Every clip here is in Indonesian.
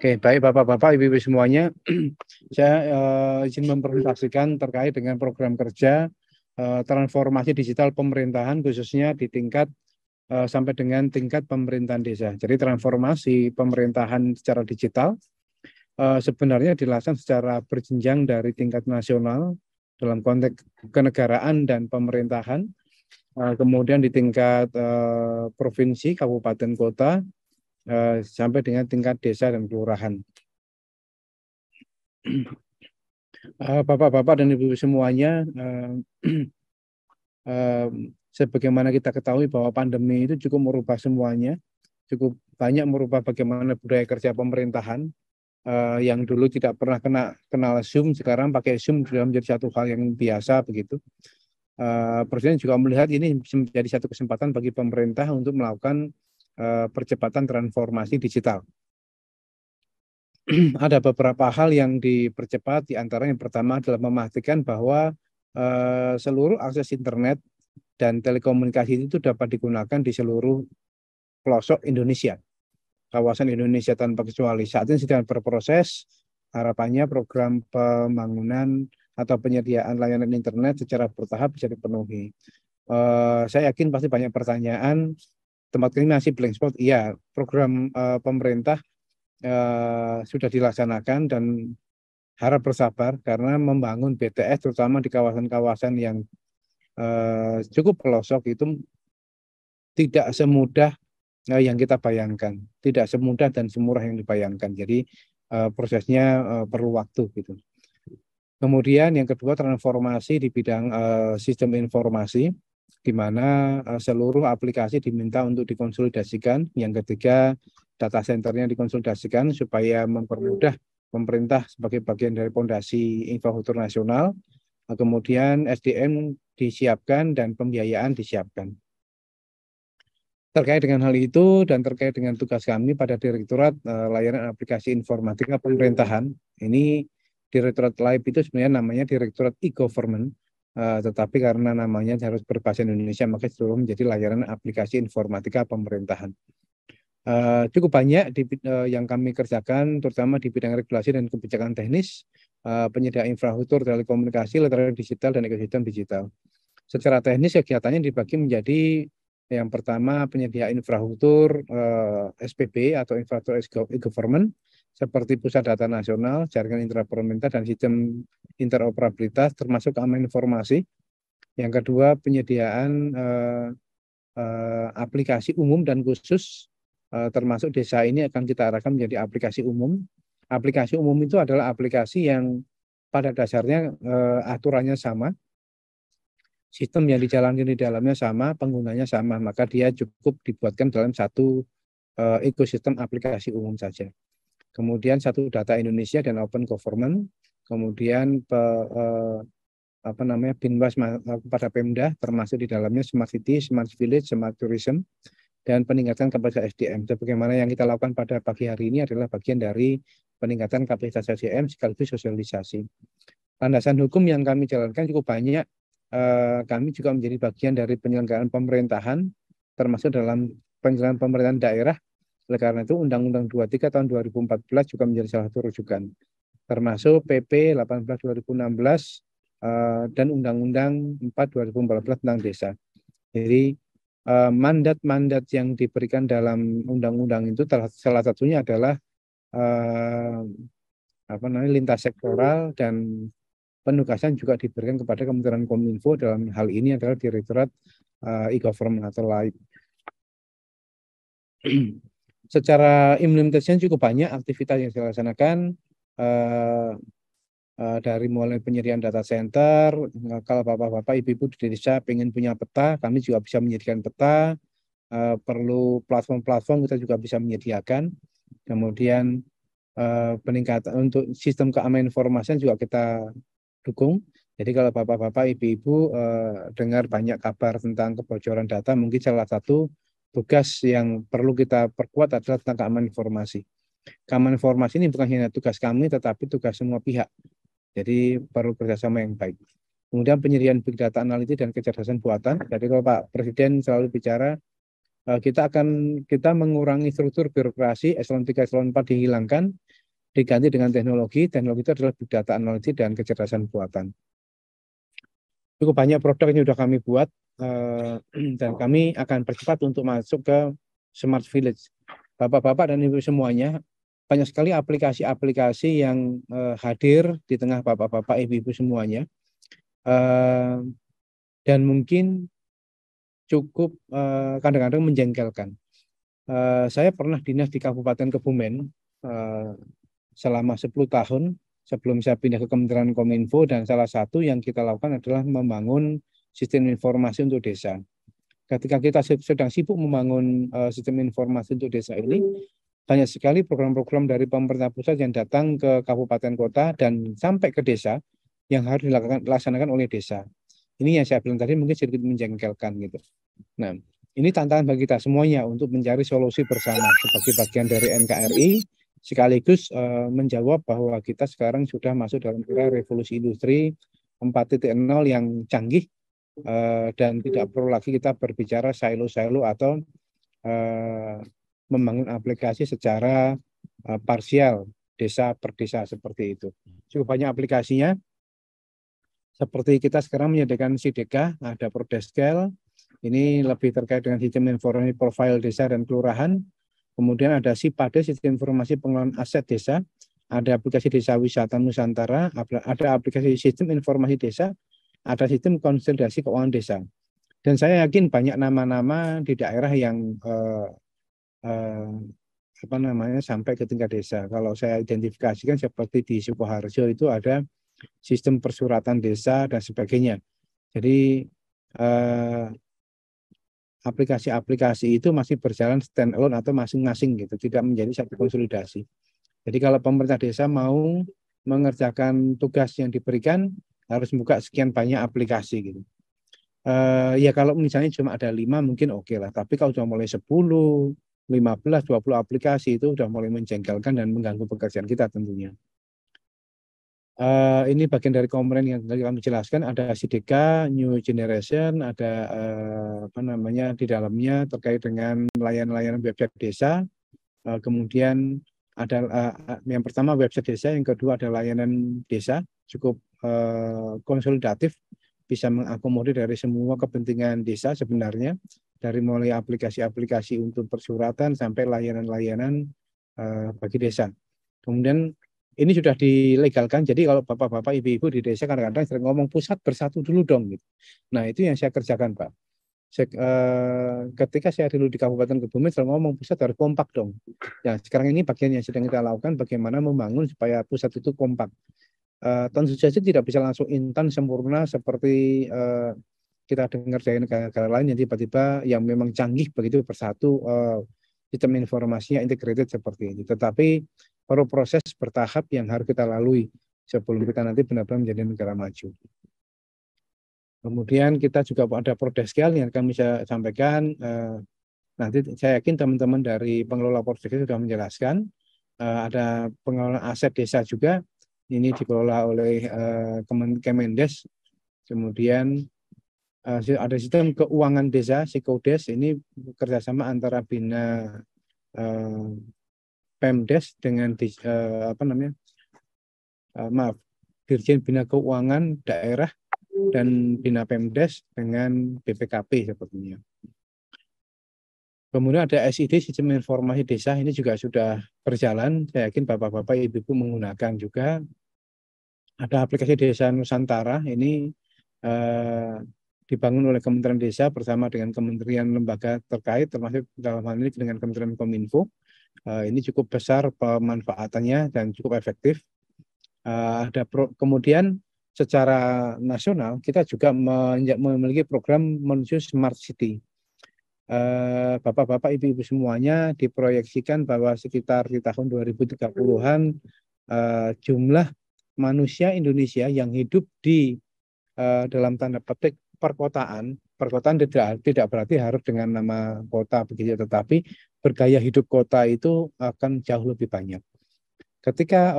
Oke, baik Bapak-Bapak, Ibu-Ibu semuanya. Saya izin mempresentasikan terkait dengan program kerja transformasi digital pemerintahan khususnya di tingkat sampai dengan tingkat pemerintahan desa. Jadi transformasi pemerintahan secara digital sebenarnya dilaksanakan secara berjenjang dari tingkat nasional dalam konteks kenegaraan dan pemerintahan, kemudian di tingkat provinsi, kabupaten, kota, sampai dengan tingkat desa dan kelurahan. Bapak-bapak dan ibu-ibu semuanya, sebagaimana kita ketahui bahwa pandemi itu cukup merubah semuanya, cukup banyak merubah bagaimana budaya kerja pemerintahan. Yang dulu tidak pernah kenal Zoom, sekarang pakai Zoom sudah menjadi satu hal yang biasa begitu. Presiden juga melihat ini menjadi satu kesempatan bagi pemerintah untuk melakukan percepatan transformasi digital. Ada beberapa hal yang dipercepat, di antara yang pertama adalah memastikan bahwa seluruh akses internet dan telekomunikasi itu dapat digunakan di seluruh pelosok Indonesia, kawasan Indonesia tanpa kecuali. Saat ini sedang berproses, harapannya program pembangunan atau penyediaan layanan internet secara bertahap bisa dipenuhi. Saya yakin pasti banyak pertanyaan, tempat ini masih blank spot. Iya, program pemerintah sudah dilaksanakan dan harap bersabar karena membangun BTS terutama di kawasan-kawasan yang cukup pelosok itu tidak semudah yang kita bayangkan, tidak semudah dan semurah yang dibayangkan. Jadi prosesnya perlu waktu gitu. Kemudian yang kedua transformasi di bidang sistem informasi, di mana seluruh aplikasi diminta untuk dikonsolidasikan. Yang ketiga data centernya dikonsolidasikan supaya mempermudah pemerintah sebagai bagian dari fondasi infrastruktur nasional. Kemudian SDM disiapkan dan pembiayaan disiapkan. Terkait dengan hal itu dan terkait dengan tugas kami pada Direktorat Layanan Aplikasi Informatika Pemerintahan, ini Direktorat LAIP itu sebenarnya namanya Direktorat E-Government, tetapi karena namanya harus berbahasa Indonesia maka seluruh menjadi Layanan Aplikasi Informatika Pemerintahan. Cukup banyak yang kami kerjakan, terutama di bidang regulasi dan kebijakan teknis, penyediaan infrastruktur telekomunikasi, literasi digital, dan ekosistem digital. Secara teknis kegiatannya dibagi menjadi yang pertama penyediaan infrastruktur SPB atau infrastruktur e-government seperti pusat data nasional, jaringan intrapemerintah dan sistem interoperabilitas termasuk keamanan informasi. Yang kedua penyediaan aplikasi umum dan khusus termasuk desa ini akan kita arahkan menjadi aplikasi umum. Aplikasi umum itu adalah aplikasi yang pada dasarnya aturannya sama, sistem yang dijalankan di dalamnya sama, penggunanya sama, maka dia cukup dibuatkan dalam satu ekosistem aplikasi umum saja. Kemudian satu data Indonesia dan open government, kemudian Binwas pada Pemda termasuk di dalamnya smart city, smart village, smart tourism, dan peningkatan kapasitas SDM. Sebagaimana yang kita lakukan pada pagi hari ini adalah bagian dari peningkatan kapasitas SDM sekaligus sosialisasi. Landasan hukum yang kami jalankan cukup banyak. Kami juga menjadi bagian dari penyelenggaraan pemerintahan, termasuk dalam penyelenggaraan pemerintahan daerah. Oleh karena itu, Undang-Undang 23 tahun 2014 juga menjadi salah satu rujukan, termasuk PP 18 2016 dan Undang-Undang 4 2014 tentang desa. Jadi mandat-mandat yang diberikan dalam undang-undang itu salah satunya adalah lintas sektoral, dan penugasan juga diberikan kepada Kementerian Kominfo, dalam hal ini adalah Direktorat E-Government atau LAIP. Secara implementasinya cukup banyak aktivitas yang dilaksanakan, dari mulai penyediaan data center. Kalau bapak-bapak, ibu-ibu di desa pengen punya peta, kami juga bisa menyediakan peta. Perlu platform-platform, kita juga bisa menyediakan. Kemudian peningkatan untuk sistem keamanan informasi juga kita dukung. Jadi kalau bapak-bapak, ibu-ibu dengar banyak kabar tentang kebocoran data, mungkin salah satu tugas yang perlu kita perkuat adalah tentang keamanan informasi. Keamanan informasi ini bukan hanya tugas kami, tetapi tugas semua pihak. Jadi perlu kerjasama yang baik. Kemudian penyediaan big data analitik dan kecerdasan buatan. Jadi kalau Pak Presiden selalu bicara, kita mengurangi struktur birokrasi, eselon 3, eselon 4 dihilangkan, diganti dengan teknologi. Teknologi itu adalah big data analisis dan kecerdasan buatan. Cukup banyak produk yang sudah kami buat dan kami akan percepat untuk masuk ke Smart Village. Bapak-bapak dan ibu semuanya, banyak sekali aplikasi-aplikasi yang hadir di tengah bapak-bapak, ibu-ibu semuanya. Dan mungkin cukup kadang-kadang menjengkelkan. Saya pernah dinas di Kabupaten Kebumen selama 10 tahun sebelum saya pindah ke Kementerian Kominfo, dan salah satu yang kita lakukan adalah membangun sistem informasi untuk desa. Ketika kita sedang sibuk membangun sistem informasi untuk desa ini, banyak sekali program-program dari pemerintah pusat yang datang ke kabupaten kota dan sampai ke desa yang harus dilaksanakan oleh desa. Ini yang saya bilang tadi mungkin sedikit menjengkelkan gitu. Nah, ini tantangan bagi kita semuanya untuk mencari solusi bersama sebagai bagian dari NKRI, sekaligus menjawab bahwa kita sekarang sudah masuk dalam era revolusi industri 4.0 yang canggih, dan tidak perlu lagi kita berbicara silo-silo atau membangun aplikasi secara parsial, desa per desa seperti itu. Cukup banyak aplikasinya. Seperti kita sekarang menyediakan SIDEKA, ada Prodeskel, ini lebih terkait dengan sistem informasi profil desa dan kelurahan. Kemudian ada SIPADE, sistem informasi pengelolaan aset desa. Ada aplikasi Desa Wisata Nusantara, ada aplikasi sistem informasi desa, ada sistem konsolidasi keuangan desa. Dan saya yakin banyak nama-nama di daerah yang sampai ke tingkat desa. Kalau saya identifikasikan seperti di Sukoharjo itu ada sistem persuratan desa dan sebagainya. Jadi aplikasi-aplikasi itu masih berjalan stand alone atau masing-masing gitu, tidak menjadi satu konsolidasi. Jadi kalau pemerintah desa mau mengerjakan tugas yang diberikan, harus buka sekian banyak aplikasi gitu. Ya kalau misalnya cuma ada 5 mungkin oke lah, tapi kalau sudah mulai 10, 15, 20 aplikasi itu sudah mulai menjengkelkan dan mengganggu pekerjaan kita tentunya. Ini bagian dari komponen yang tadi kami jelaskan, ada SIDEKA, New Generation, ada di dalamnya terkait dengan layanan-layanan website desa. Kemudian ada yang pertama website desa, yang kedua ada layanan desa, cukup konsolidatif, bisa mengakomodir dari semua kepentingan desa sebenarnya, dari mulai aplikasi-aplikasi untuk persuratan sampai layanan-layanan bagi desa. Kemudian ini sudah dilegalkan, jadi kalau bapak-bapak, ibu-ibu di desa kadang-kadang sering ngomong pusat bersatu dulu dong gitu. Nah itu yang saya kerjakan Pak. Ketika saya dulu di Kabupaten Kebumen selalu ngomong pusat harus kompak dong. Ya sekarang ini bagian yang sedang kita lakukan, bagaimana membangun supaya pusat itu kompak. Tentu saja tidak bisa langsung instan sempurna seperti kita dengar dari negara-negara lain yang tiba-tiba yang memang canggih begitu bersatu sistem informasinya integrated seperti ini. Tetapi perlu proses bertahap yang harus kita lalui sebelum kita nanti benar-benar menjadi negara maju. Kemudian kita juga ada Prodeskel yang kami bisa sampaikan. Nanti saya yakin teman-teman dari pengelola Prodeskel sudah menjelaskan. Ada pengelola aset desa juga. Ini dikelola oleh Kemendes. Kemudian ada sistem keuangan desa, Sikodes. Ini kerjasama antara Bina Pemdes dengan Dirjen Bina Keuangan Daerah dan Bina Pemdes dengan BPKP sepertinya. Kemudian ada SID, sistem informasi desa, ini juga sudah berjalan. Saya yakin bapak-bapak, ibu-ibu menggunakan juga. Ada aplikasi Desa Nusantara, ini dibangun oleh Kementerian Desa bersama dengan kementerian lembaga terkait, termasuk dalam hal ini dengan Kementerian Kominfo. Ini cukup besar pemanfaatannya dan cukup efektif. Kemudian secara nasional kita juga memiliki program menuju Smart City. Bapak-bapak, ibu-ibu semuanya diproyeksikan bahwa sekitar di tahun 2030-an jumlah manusia Indonesia yang hidup di dalam tanda petik perkotaan tidak berarti harus dengan nama kota begitu, tetapi bergaya hidup kota itu akan jauh lebih banyak. Ketika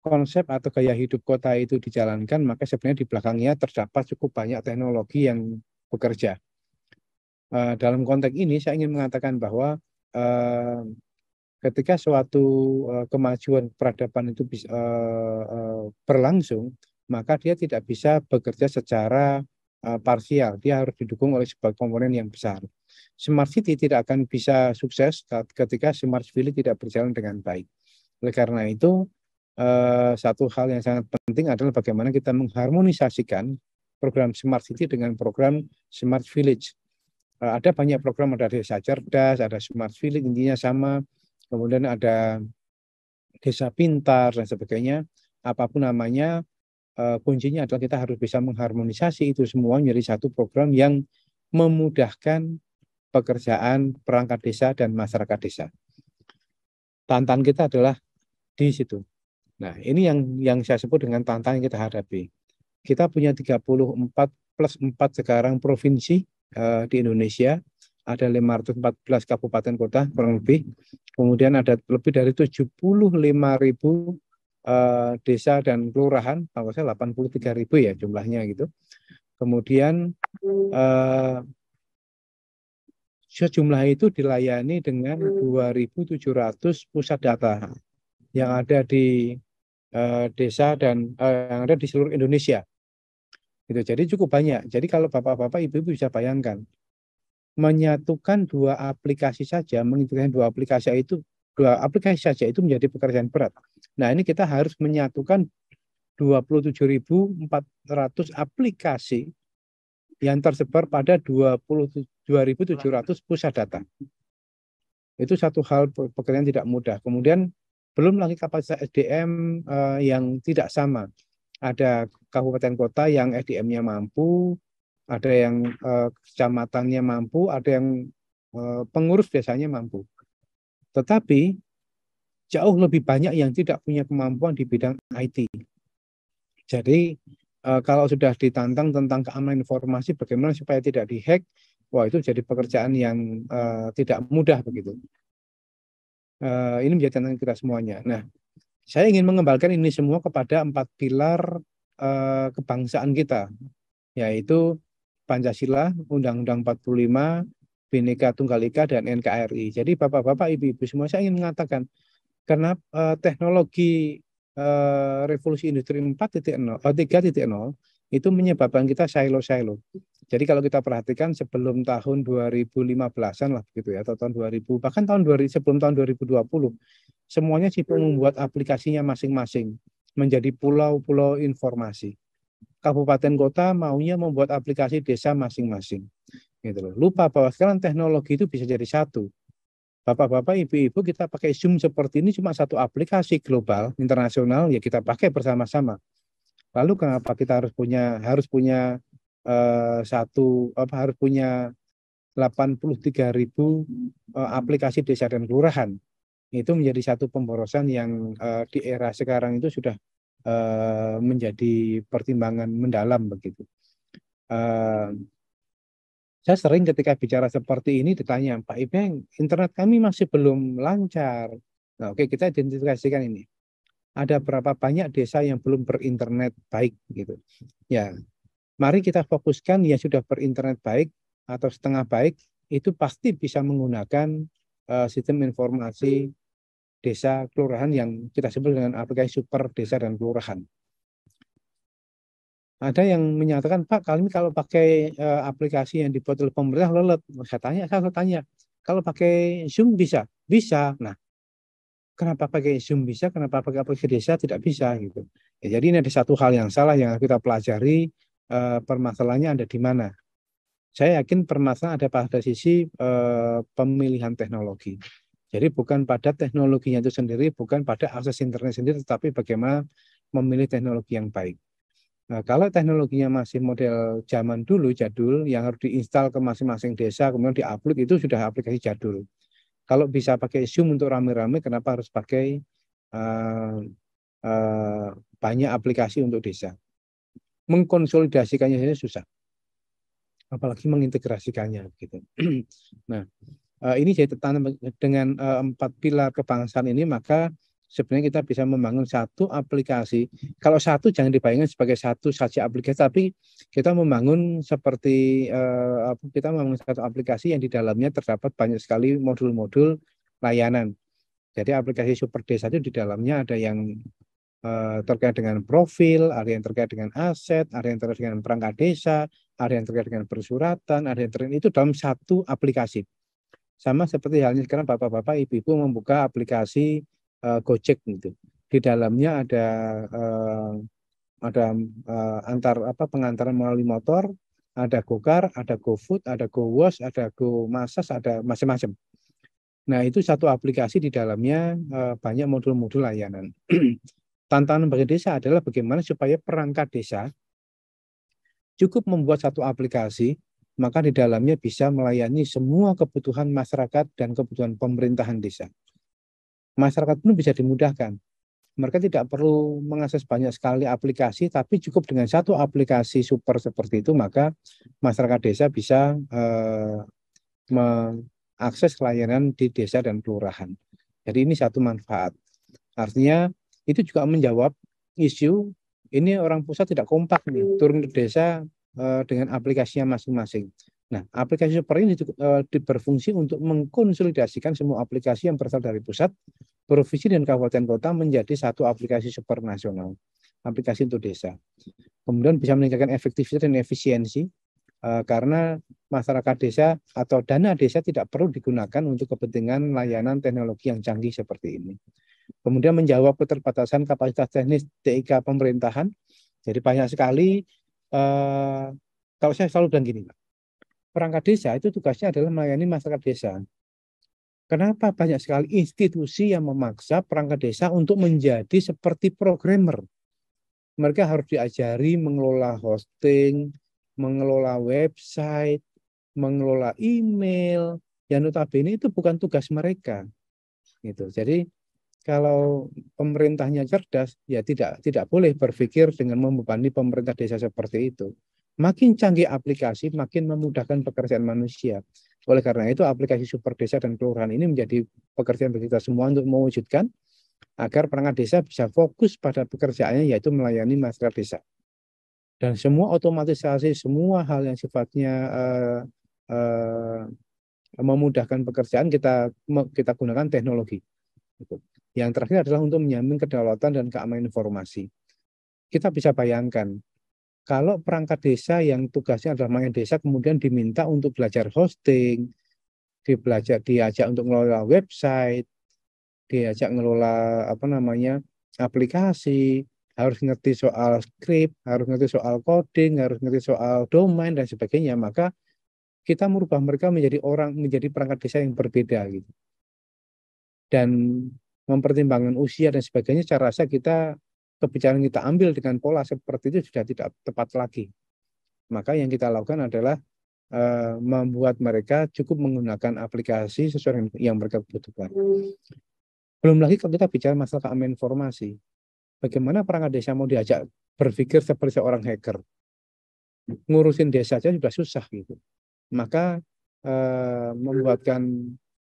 konsep atau gaya hidup kota itu dijalankan, maka sebenarnya di belakangnya terdapat cukup banyak teknologi yang bekerja. Dalam konteks ini saya ingin mengatakan bahwa ketika suatu kemajuan peradaban itu bisa berlangsung, maka dia tidak bisa bekerja secara parsial. Dia harus didukung oleh sebuah komponen yang besar. Smart City tidak akan bisa sukses ketika Smart Village tidak berjalan dengan baik. Oleh karena itu, satu hal yang sangat penting adalah bagaimana kita mengharmonisasikan program Smart City dengan program Smart Village. Ada banyak program, ada desa cerdas, ada Smart Village, intinya sama. Kemudian ada desa pintar dan sebagainya. Apapun namanya, kuncinya adalah kita harus bisa mengharmonisasi itu semua menjadi satu program yang memudahkan pekerjaan perangkat desa dan masyarakat desa. Tantangan kita adalah di situ. Nah, ini yang saya sebut dengan tantangan yang kita hadapi. Kita punya 34 plus 4 sekarang provinsi di Indonesia. Ada 514 kabupaten kota kurang lebih. Kemudian ada lebih dari 75.000 desa dan kelurahan, kalau saya 83.000 ya jumlahnya gitu. Kemudian sejumlah itu dilayani dengan 2.700 pusat data yang ada di desa dan yang ada di seluruh Indonesia. Gitu. Jadi cukup banyak. Jadi kalau bapak-bapak, ibu-ibu bisa bayangkan, menyatukan dua aplikasi saja, mengintegrasikan dua aplikasi saja itu menjadi pekerjaan berat. Nah, ini kita harus menyatukan 27.400 aplikasi yang tersebar pada 22.700 pusat data. Itu satu hal pekerjaan tidak mudah. Kemudian belum lagi kapasitas SDM yang tidak sama. Ada kabupaten kota yang SDM-nya mampu, ada yang kecamatannya mampu, ada yang pengurus desanya mampu. Tetapi jauh lebih banyak yang tidak punya kemampuan di bidang IT. Jadi kalau sudah ditantang tentang keamanan informasi, bagaimana supaya tidak dihack, wah itu jadi pekerjaan yang tidak mudah begitu. Ini menjadi tantangan kita semuanya. Nah, saya ingin mengembalikan ini semua kepada 4 pilar kebangsaan kita, yaitu Pancasila, Undang-Undang 45, Bhinneka Tunggal Ika, dan NKRI. Jadi bapak-bapak, ibu-ibu semua, saya ingin mengatakan, karena teknologi revolusi industri 4.0, 3.0 itu menyebabkan kita silo-silo. Jadi kalau kita perhatikan sebelum tahun 2015-an lah begitu ya, atau tahun 2000, bahkan sebelum tahun 2020, semuanya sibuk membuat aplikasinya masing-masing menjadi pulau-pulau informasi. Kabupaten kota maunya membuat aplikasi desa masing-masing. Gitu loh. Lupa bahwa sekarang teknologi itu bisa jadi satu. Bapak-bapak, ibu-ibu, kita pakai Zoom seperti ini cuma satu aplikasi global, internasional, ya kita pakai bersama-sama. Lalu kenapa kita harus punya harus punya 83.000 aplikasi desa dan kelurahan? Itu menjadi satu pemborosan yang di era sekarang itu sudah menjadi pertimbangan mendalam begitu. Saya sering ketika bicara seperti ini ditanya, Pak Ibeng, internet kami masih belum lancar. Nah, oke, kita identifikasikan ini. Ada berapa banyak desa yang belum berinternet baik gitu. Ya, mari kita fokuskan yang sudah berinternet baik atau setengah baik itu pasti bisa menggunakan sistem informasi desa kelurahan yang kita sebut dengan aplikasi super desa dan kelurahan. Ada yang menyatakan, Pak, kami kalau pakai aplikasi yang dibuat oleh pemerintah lelet. Saya tanya, kalau pakai Zoom bisa? Bisa. Nah, kenapa pakai Zoom bisa? Kenapa pakai aplikasi desa tidak bisa? Gitu. Ya, jadi ini ada satu hal yang salah yang kita pelajari, permasalahannya ada di mana. Saya yakin permasalahan ada pada sisi pemilihan teknologi. Jadi bukan pada teknologinya itu sendiri, bukan pada akses internet sendiri, tetapi bagaimana memilih teknologi yang baik. Nah, kalau teknologinya masih model zaman dulu, jadul, yang harus diinstal ke masing-masing desa, kemudian diupload, itu sudah aplikasi jadul. Kalau bisa pakai Zoom untuk rame-rame, kenapa harus pakai banyak aplikasi untuk desa? Mengkonsolidasikannya saja susah, apalagi mengintegrasikannya. Gitu. Nah, ini jadi dengan 4 pilar kebangsaan ini, maka sebenarnya kita bisa membangun satu aplikasi. Kalau satu jangan dibayangkan sebagai satu saja aplikasi, tapi kita membangun seperti kita membangun satu aplikasi yang di dalamnya terdapat banyak sekali modul-modul layanan. Jadi aplikasi Super Desa itu di dalamnya ada yang terkait dengan profil, ada yang terkait dengan aset, ada yang terkait dengan perangkat desa, ada yang terkait dengan persuratan, ada yang terkait itu dalam satu aplikasi. Sama seperti halnya sekarang bapak-bapak, ibu-ibu membuka aplikasi Gojek gitu. Di dalamnya ada pengantaran melalui motor, ada Gokar, ada GoFood, ada GoWash, ada GoMasas, ada macam-macam. Nah, itu satu aplikasi di dalamnya banyak modul-modul layanan. Tantangan bagi desa adalah bagaimana supaya perangkat desa cukup membuat satu aplikasi, maka di dalamnya bisa melayani semua kebutuhan masyarakat dan kebutuhan pemerintahan desa. Masyarakat pun bisa dimudahkan. Mereka tidak perlu mengakses banyak sekali aplikasi, tapi cukup dengan satu aplikasi super seperti itu, maka masyarakat desa bisa mengakses layanan di desa dan kelurahan. Jadi ini satu manfaat. Artinya itu juga menjawab isu ini orang pusat tidak kompak nih, turun ke desa dengan aplikasinya masing-masing. Nah, aplikasi super ini berfungsi untuk mengkonsolidasikan semua aplikasi yang berasal dari pusat, provinsi dan kabupaten kota menjadi satu aplikasi super nasional, aplikasi untuk desa. Kemudian bisa meningkatkan efektivitas dan efisiensi karena masyarakat desa atau dana desa tidak perlu digunakan untuk kepentingan layanan teknologi yang canggih seperti ini. Kemudian menjawab keterbatasan kapasitas teknis TIK pemerintahan. Jadi banyak sekali, kalau saya selalu bilang gini, perangkat desa itu tugasnya adalah melayani masyarakat desa. Kenapa banyak sekali institusi yang memaksa perangkat desa untuk menjadi seperti programmer? Mereka harus diajari mengelola hosting, mengelola website, mengelola email, yang notabene itu bukan tugas mereka. Gitu. Jadi kalau pemerintahnya cerdas, ya tidak boleh berpikir dengan membebani pemerintah desa seperti itu. Makin canggih aplikasi, makin memudahkan pekerjaan manusia. Oleh karena itu, aplikasi Super Desa dan Kelurahan ini menjadi pekerjaan bagi kita semua untuk mewujudkan agar perangkat desa bisa fokus pada pekerjaannya, yaitu melayani masyarakat desa. Dan semua otomatisasi, semua hal yang sifatnya memudahkan pekerjaan kita gunakan teknologi. Yang terakhir adalah untuk menjamin kedaulatan dan keamanan informasi. Kita bisa bayangkan, kalau perangkat desa yang tugasnya adalah main desa kemudian diminta untuk belajar hosting, diajak untuk mengelola website, diajak mengelola aplikasi, harus ngerti soal script, harus ngerti soal coding, harus ngerti soal domain dan sebagainya, maka kita merubah mereka menjadi perangkat desa yang berbeda gitu. Dan mempertimbangkan usia dan sebagainya, saya rasa kebijakan kita ambil dengan pola seperti itu sudah tidak tepat lagi. Maka yang kita lakukan adalah membuat mereka cukup menggunakan aplikasi sesuai yang mereka butuhkan. Belum lagi kalau kita bicara masalah keamanan informasi, bagaimana perangkat desa mau diajak berpikir seperti seorang hacker? Ngurusin desa saja sudah susah gitu. Maka membuatkan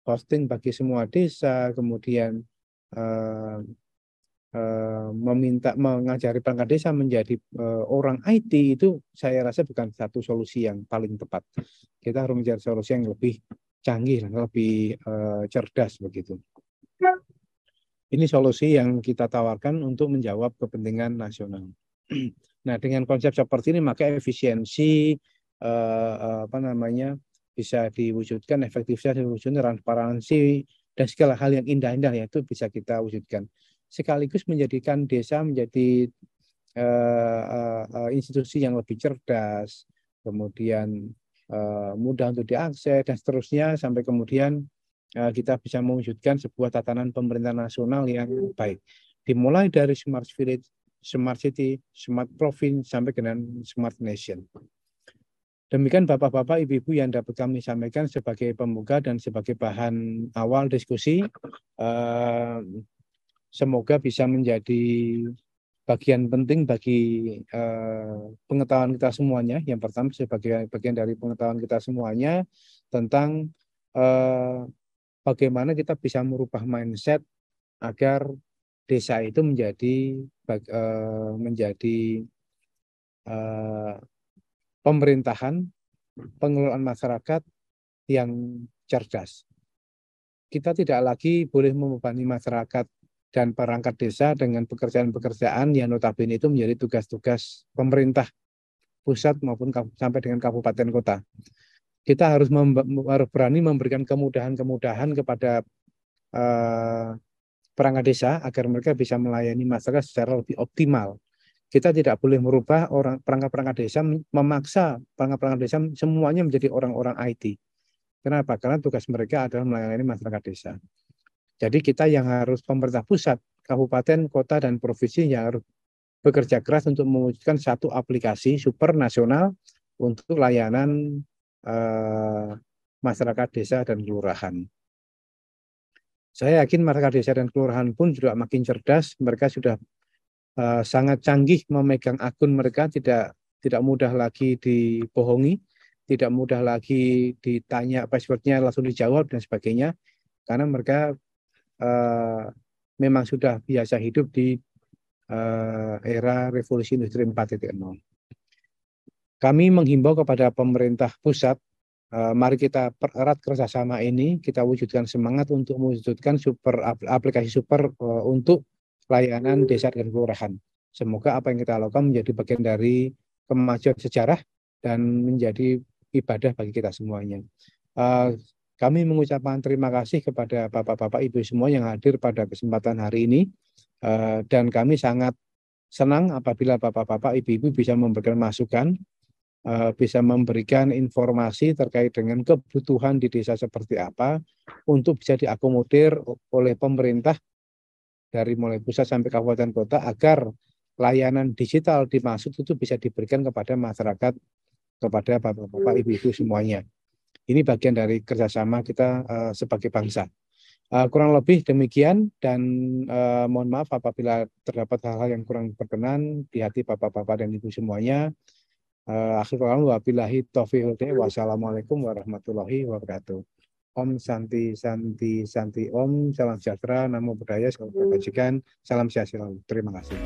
hosting bagi semua desa, kemudian mengajari perangkat desa menjadi orang IT itu saya rasa bukan satu solusi yang paling tepat. Kita harus mencari solusi yang lebih canggih, lebih cerdas begitu. Ini solusi yang kita tawarkan untuk menjawab kepentingan nasional. Nah, dengan konsep seperti ini maka efisiensi bisa diwujudkan, efektivitas diwujudkan, transparansi dan segala hal yang indah-indah itu bisa kita wujudkan. Sekaligus menjadikan desa menjadi institusi yang lebih cerdas, kemudian mudah untuk diakses dan seterusnya sampai kemudian kita bisa mewujudkan sebuah tatanan pemerintahan nasional yang baik. Dimulai dari smart village, smart city, smart province sampai dengan smart nation. Demikian Bapak-bapak, Ibu-ibu yang dapat kami sampaikan sebagai pembuka dan sebagai bahan awal diskusi. Semoga bisa menjadi bagian penting bagi pengetahuan kita semuanya. Yang pertama sebagai bagian dari pengetahuan kita semuanya tentang bagaimana kita bisa merubah mindset agar desa itu menjadi pemerintahan, pengelolaan masyarakat yang cerdas. kita tidak lagi boleh membebani masyarakat dan perangkat desa dengan pekerjaan-pekerjaan yang notabene itu menjadi tugas-tugas pemerintah pusat maupun sampai dengan kabupaten kota. Kita harus berani memberikan kemudahan-kemudahan kepada perangkat desa agar mereka bisa melayani masyarakat secara lebih optimal. Kita tidak boleh merubah perangkat-perangkat desa, memaksa perangkat-perangkat desa semuanya menjadi orang-orang IT. Kenapa? Karena tugas mereka adalah melayani masyarakat desa. Jadi kita yang harus pemerintah pusat, kabupaten, kota, dan provinsi yang harus bekerja keras untuk mewujudkan satu aplikasi super nasional untuk layanan masyarakat desa dan kelurahan. Saya yakin masyarakat desa dan kelurahan pun juga makin cerdas. Mereka sudah sangat canggih memegang akun mereka, tidak mudah lagi dibohongi, tidak mudah lagi ditanya passwordnya langsung dijawab dan sebagainya, karena mereka memang sudah biasa hidup di era revolusi industri 4.0. Kami menghimbau kepada pemerintah pusat, mari kita pererat kerjasama ini, kita wujudkan semangat untuk mewujudkan aplikasi super untuk layanan desa dan kelurahan. Semoga apa yang kita lakukan menjadi bagian dari kemajuan sejarah dan menjadi ibadah bagi kita semuanya. Kami mengucapkan terima kasih kepada bapak-bapak ibu semua yang hadir pada kesempatan hari ini, dan kami sangat senang apabila bapak-bapak ibu-ibu bisa memberikan masukan, bisa memberikan informasi terkait dengan kebutuhan di desa seperti apa untuk bisa diakomodir oleh pemerintah dari mulai pusat sampai kabupaten kota agar layanan digital dimaksud itu bisa diberikan kepada masyarakat, kepada bapak-bapak ibu-ibu semuanya. Ini bagian dari kerjasama kita sebagai bangsa. Kurang lebih demikian, dan mohon maaf apabila terdapat hal-hal yang kurang berkenan di hati bapak-bapak dan ibu semuanya. Akhirul kalam wabillahi taufiq wal hidayah. Wassalamualaikum warahmatullahi wabarakatuh. Om Santi Santi Santi Om, salam sejahtera, namo buddhaya, salam kebajikan, salam sehat selalu. Terima kasih.